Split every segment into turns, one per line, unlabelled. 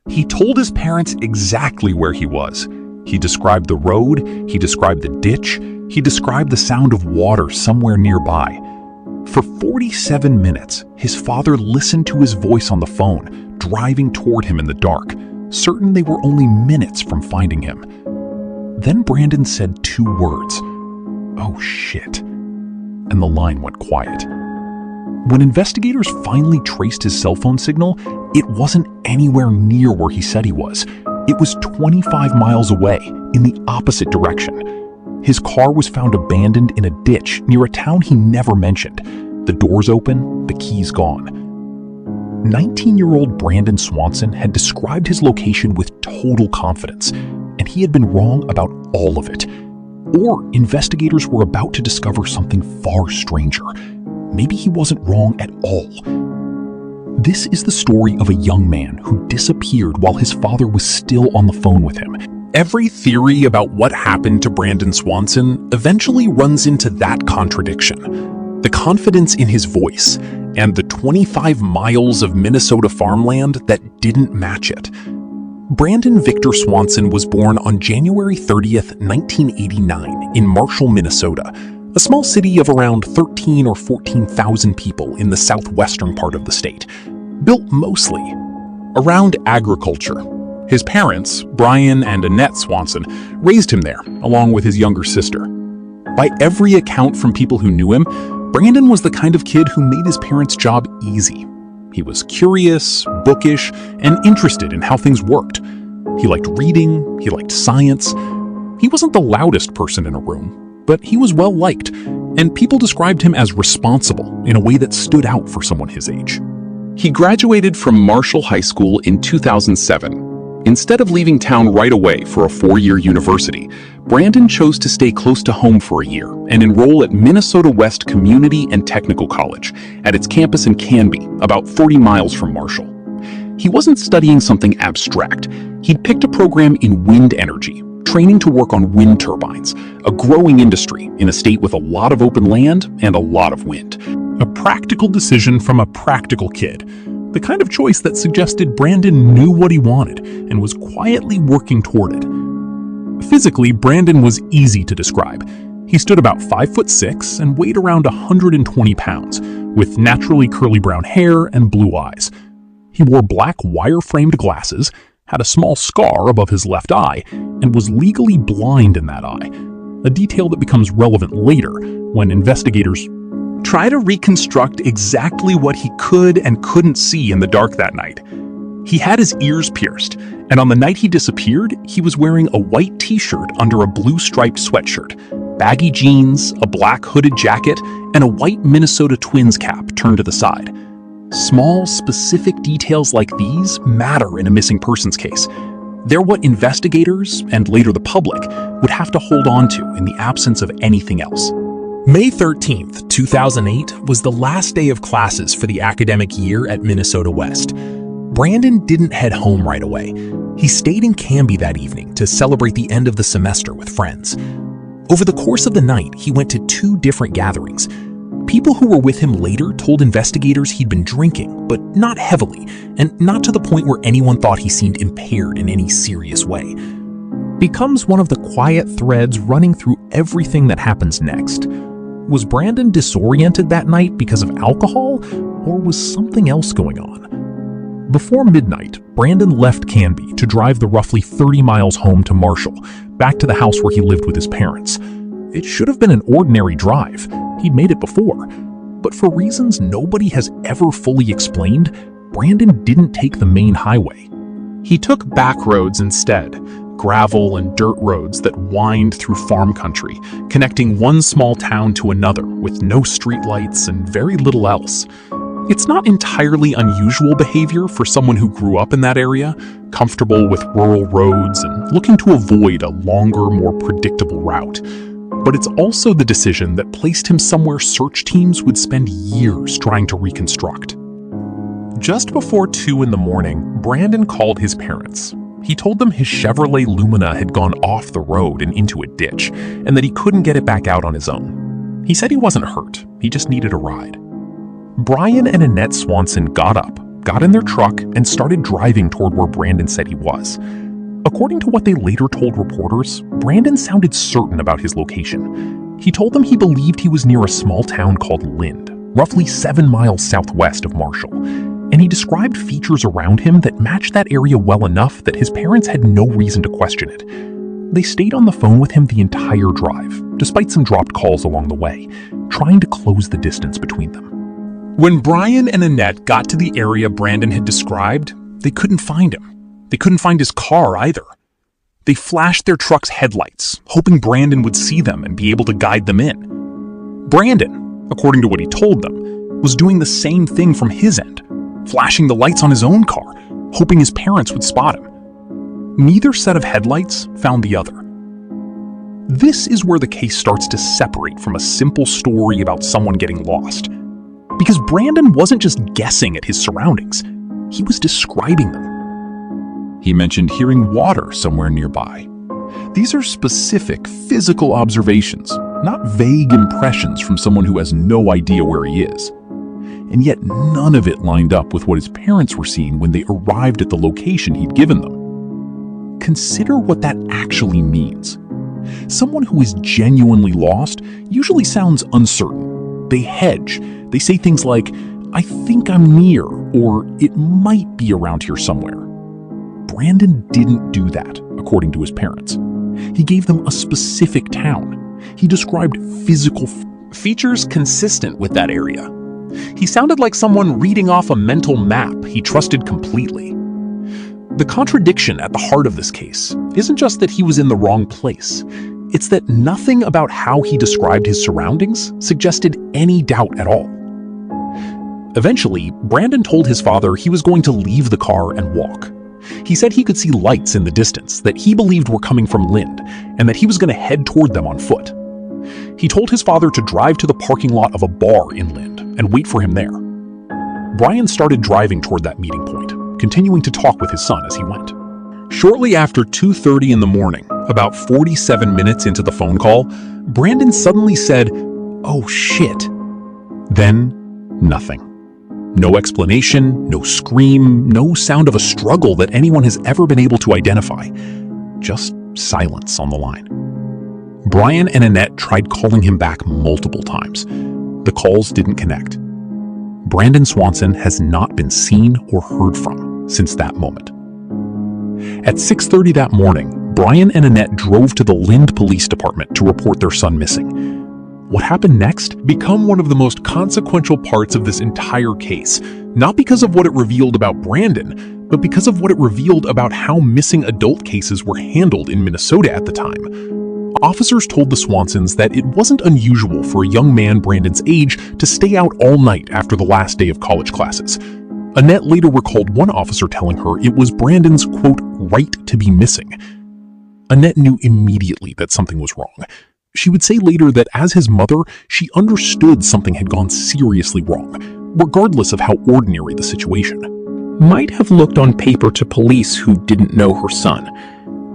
He told his parents exactly where he was. He described the road, he described the ditch, he described the sound of water somewhere nearby. For 47 minutes, his father listened to his voice on the phone, driving toward him in the dark, certain they were only minutes from finding him. Then Brandon said 2 words, "Oh shit," and the line went quiet. When investigators finally traced his cell phone signal, it wasn't anywhere near where he said he was. It was 25 miles away, in the opposite direction. His car was found abandoned in a ditch near a town he never mentioned. The doors open, the keys gone. 19-year-old Brandon Swanson had described his location with total confidence, and he had been wrong about all of it. Or investigators were about to discover something far stranger. Maybe he wasn't wrong at all. This is the story of a young man who disappeared while his father was still on the phone with him. Every theory about what happened to Brandon Swanson eventually runs into that contradiction. The confidence in his voice and the 25 miles of Minnesota farmland that didn't match it. Brandon Victor Swanson was born on January 30th, 1989 in Marshall, Minnesota, a small city of around 13 or 14,000 people in the southwestern part of the state, built mostly around agriculture. His parents, Brian and Annette Swanson, raised him there, along with his younger sister. By every account from people who knew him, Brandon was the kind of kid who made his parents' job easy. He was curious, bookish, and interested in how things worked. He liked reading, he liked science. He wasn't the loudest person in a room, but he was well liked, and people described him as responsible in a way that stood out for someone his age. He graduated from Marshall High School in 2007. Instead of leaving town right away for a 4-year university, Brandon chose to stay close to home for a year and enroll at Minnesota West Community and Technical College at its campus in Canby, about 40 miles from Marshall. He wasn't studying something abstract. He'd picked a program in wind energy, training to work on wind turbines, a growing industry in a state with a lot of open land and a lot of wind. A practical decision from a practical kid. The kind of choice that suggested Brandon knew what he wanted and was quietly working toward it. Physically, Brandon was easy to describe. He stood about 5'6" and weighed around 120 pounds, with naturally curly brown hair and blue eyes. He wore black wire-framed glasses, had a small scar above his left eye, and was legally blind in that eye, a detail that becomes relevant later when investigators try to reconstruct exactly what he could and couldn't see in the dark that night. He had his ears pierced, and on the night he disappeared, he was wearing a white t-shirt under a blue striped sweatshirt, baggy jeans, a black hooded jacket, and a white Minnesota Twins cap turned to the side. Small, specific details like these matter in a missing persons case. They're what investigators, and later the public, would have to hold on to in the absence of anything else. May 13th, 2008 was the last day of classes for the academic year at Minnesota West. Brandon didn't head home right away. He stayed in Canby that evening to celebrate the end of the semester with friends. Over the course of the night, he went to 2 different gatherings. People who were with him later told investigators he'd been drinking, but not heavily, and not to the point where anyone thought he seemed impaired in any serious way. Becomes one of the quiet threads running through everything that happens next. Was Brandon disoriented that night because of alcohol, or was something else going on? Before midnight, Brandon left Canby to drive the roughly 30 miles home to Marshall, back to the house where he lived with his parents. It should have been an ordinary drive. He'd made it before. But for reasons nobody has ever fully explained, Brandon didn't take the main highway. He took back roads instead, gravel and dirt roads that wind through farm country, connecting one small town to another with no streetlights and very little else. It's not entirely unusual behavior for someone who grew up in that area, comfortable with rural roads and looking to avoid a longer, more predictable route. But it's also the decision that placed him somewhere search teams would spend years trying to reconstruct. Just before 2 in the morning, Brandon called his parents. He told them his Chevrolet Lumina had gone off the road and into a ditch, and that he couldn't get it back out on his own. He said he wasn't hurt, he just needed a ride. Brian and Annette Swanson got up, got in their truck and started driving toward where Brandon said he was. According to what they later told reporters, Brandon sounded certain about his location. He told them he believed he was near a small town called Lynd, roughly 7 miles southwest of Marshall, and he described features around him that matched that area well enough that his parents had no reason to question it. They stayed on the phone with him the entire drive, despite some dropped calls along the way, trying to close the distance between them. When Brian and Annette got to the area Brandon had described, they couldn't find him. They couldn't find his car either. They flashed their truck's headlights, hoping Brandon would see them and be able to guide them in. Brandon, according to what he told them, was doing the same thing from his end, flashing the lights on his own car, hoping his parents would spot him. Neither set of headlights found the other. This is where the case starts to separate from a simple story about someone getting lost. Because Brandon wasn't just guessing at his surroundings, he was describing them. He mentioned hearing water somewhere nearby. These are specific physical observations, not vague impressions from someone who has no idea where he is. And yet none of it lined up with what his parents were seeing when they arrived at the location he'd given them. Consider what that actually means. Someone who is genuinely lost usually sounds uncertain. They hedge. They say things like, "I think I'm near," or "it might be around here somewhere." Brandon didn't do that, according to his parents. He gave them a specific town. He described physical features consistent with that area. He sounded like someone reading off a mental map he trusted completely. The contradiction at the heart of this case isn't just that he was in the wrong place. It's that nothing about how he described his surroundings suggested any doubt at all. Eventually, Brandon told his father he was going to leave the car and walk. He said he could see lights in the distance that he believed were coming from Lynd, and that he was going to head toward them on foot. He told his father to drive to the parking lot of a bar in Lynd and wait for him there. Brian started driving toward that meeting point, continuing to talk with his son as he went. Shortly after 2:30 in the morning, about 47 minutes into the phone call, Brandon suddenly said, "Oh shit." Then, nothing. No explanation, no scream, no sound of a struggle that anyone has ever been able to identify. Just silence on the line. Brian and Annette tried calling him back multiple times. The calls didn't connect. Brandon Swanson has not been seen or heard from since that moment. At 6:30 that morning, Brian and Annette drove to the Lynd Police Department to report their son missing. What happened next became one of the most consequential parts of this entire case, not because of what it revealed about Brandon, but because of what it revealed about how missing adult cases were handled in Minnesota at the time. Officers told the Swansons that it wasn't unusual for a young man Brandon's age to stay out all night after the last day of college classes. Annette later recalled one officer telling her it was Brandon's, quote, right to be missing. Annette knew immediately that something was wrong. She would say later that as his mother, she understood something had gone seriously wrong, regardless of how ordinary the situation. Might have looked on paper to police who didn't know her son,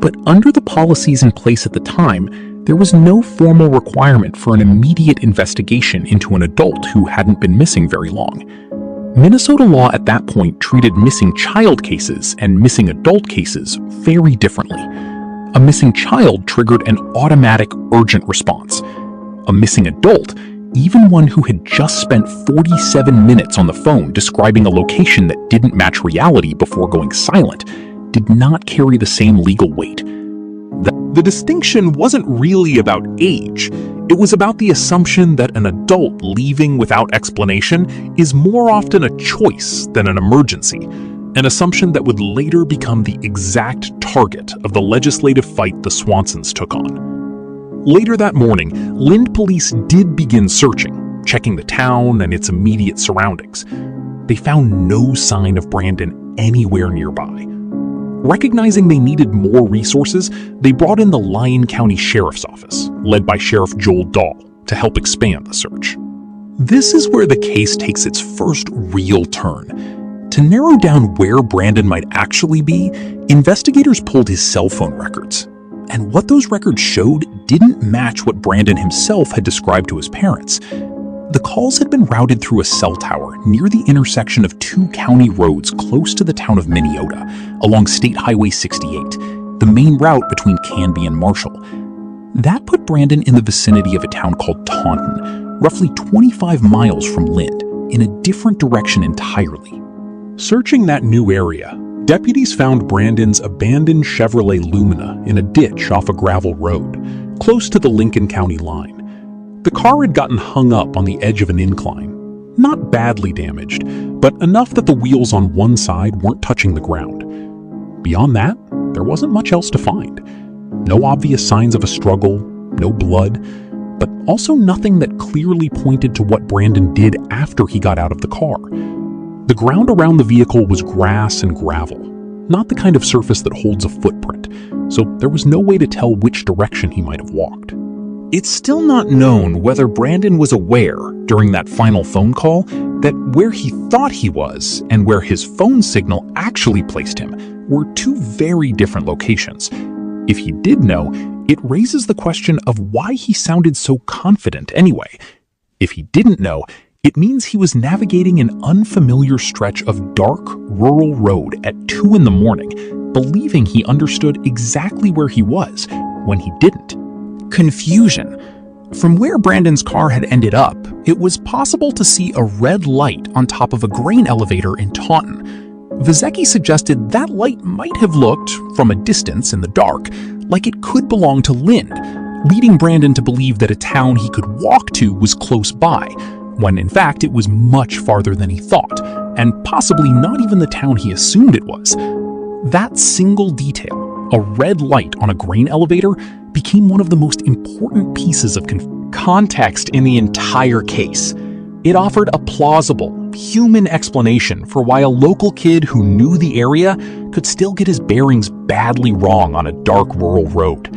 but under the policies in place at the time, there was no formal requirement for an immediate investigation into an adult who hadn't been missing very long. Minnesota law at that point treated missing child cases and missing adult cases very differently. A missing child triggered an automatic urgent response. A missing adult, even one who had just spent 47 minutes on the phone describing a location that didn't match reality before going silent, did not carry the same legal weight. The distinction wasn't really about age. It was about the assumption that an adult leaving without explanation is more often a choice than an emergency, an assumption that would later become the exact target of the legislative fight the Swansons took on. Later that morning, Lynd police did begin searching, checking the town and its immediate surroundings. They found no sign of Brandon anywhere nearby. Recognizing they needed more resources, they brought in the Lyon County Sheriff's Office, led by Sheriff Joel Dahl, to help expand the search. This is where the case takes its first real turn. To narrow down where Brandon might actually be, investigators pulled his cell phone records. And what those records showed didn't match what Brandon himself had described to his parents. The calls had been routed through a cell tower near the intersection of two county roads close to the town of Minneota, along State Highway 68, the main route between Canby and Marshall. That put Brandon in the vicinity of a town called Taunton, roughly 25 miles from Lynd, in a different direction entirely. Searching that new area, deputies found Brandon's abandoned Chevrolet Lumina in a ditch off a gravel road, close to the Lincoln County line. The car had gotten hung up on the edge of an incline, not badly damaged, but enough that the wheels on one side weren't touching the ground. Beyond that, there wasn't much else to find. No obvious signs of a struggle, no blood, but also nothing that clearly pointed to what Brandon did after he got out of the car. The ground around the vehicle was grass and gravel, not the kind of surface that holds a footprint, so there was no way to tell which direction he might have walked. It's still not known whether Brandon was aware during that final phone call that where he thought he was and where his phone signal actually placed him were two very different locations. If he did know, it raises the question of why he sounded so confident anyway. If he didn't know, it means he was navigating an unfamiliar stretch of dark, rural road at 2 a.m, believing he understood exactly where he was when he didn't. Confusion. From where Brandon's car had ended up, it was possible to see a red light on top of a grain elevator in Taunton. Vizecki suggested that light might have looked, from a distance in the dark, like it could belong to Lynd, leading Brandon to believe that a town he could walk to was close by, when in fact it was much farther than he thought, and possibly not even the town he assumed it was. That single detail, a red light on a grain elevator, became one of the most important pieces of context in the entire case. It offered a plausible, human explanation for why a local kid who knew the area could still get his bearings badly wrong on a dark rural road.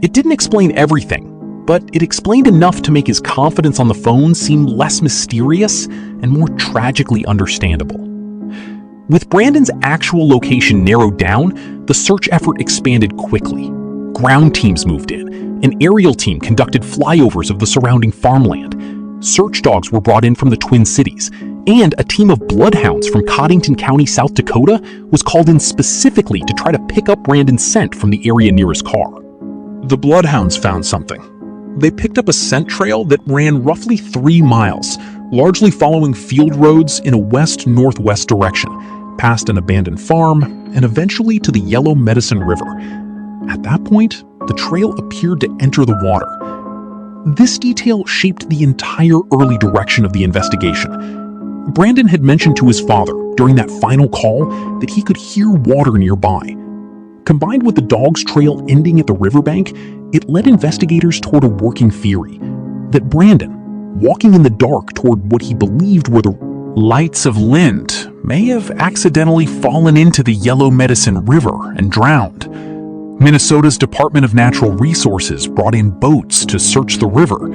It didn't explain everything, but it explained enough to make his confidence on the phone seem less mysterious and more tragically understandable. With Brandon's actual location narrowed down, the search effort expanded quickly. Ground teams moved in. An aerial team conducted flyovers of the surrounding farmland. Search dogs were brought in from the Twin Cities, and a team of bloodhounds from Cottington County, South Dakota, was called in specifically to try to pick up Brandon's scent from the area near his car. The bloodhounds found something. They picked up a scent trail that ran roughly 3 miles, largely following field roads in a west-northwest direction, past an abandoned farm, and eventually to the Yellow Medicine River. At that point, the trail appeared to enter the water. This detail shaped the entire early direction of the investigation. Brandon had mentioned to his father during that final call that he could hear water nearby. Combined with the dog's trail ending at the riverbank, it led investigators toward a working theory that Brandon, walking in the dark toward what he believed were the lights of Lynd, may have accidentally fallen into the Yellow Medicine River and drowned. Minnesota's Department of Natural Resources brought in boats to search the river.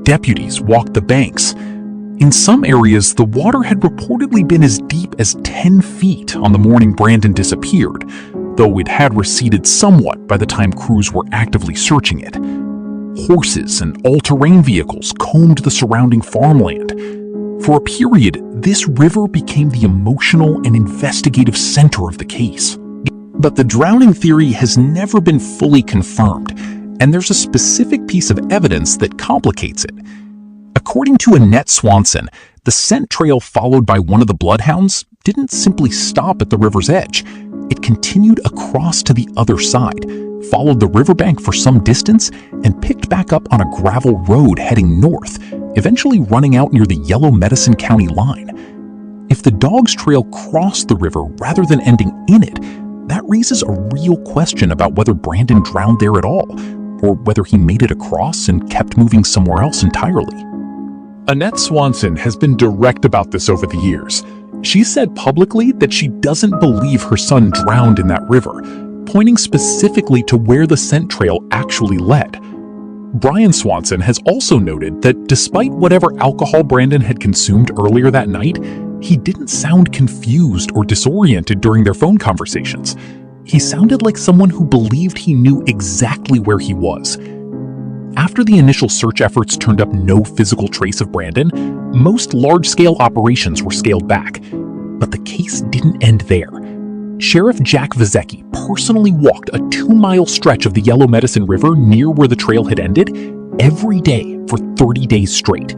Deputies walked the banks. In some areas, the water had reportedly been as deep as 10 feet on the morning Brandon disappeared, though it had receded somewhat by the time crews were actively searching it. Horses and all-terrain vehicles combed the surrounding farmland. For a period, this river became the emotional and investigative center of the case. But the drowning theory has never been fully confirmed, and there's a specific piece of evidence that complicates it. According to Annette Swanson, the scent trail followed by one of the bloodhounds didn't simply stop at the river's edge. It continued across to the other side, followed the riverbank for some distance, and picked back up on a gravel road heading north, eventually running out near the Yellow Medicine County line. If the dog's trail crossed the river rather than ending in it, that raises a real question about whether Brandon drowned there at all, or whether he made it across and kept moving somewhere else entirely. Annette Swanson has been direct about this over the years. She said publicly that she doesn't believe her son drowned in that river, pointing specifically to where the scent trail actually led. Brian Swanson has also noted that despite whatever alcohol Brandon had consumed earlier that night, he didn't sound confused or disoriented during their phone conversations. He sounded like someone who believed he knew exactly where he was. After the initial search efforts turned up no physical trace of Brandon, most large-scale operations were scaled back. But the case didn't end there. Sheriff Jack Vizecki personally walked a 2-mile stretch of the Yellow Medicine River near where the trail had ended every day for 30 days straight.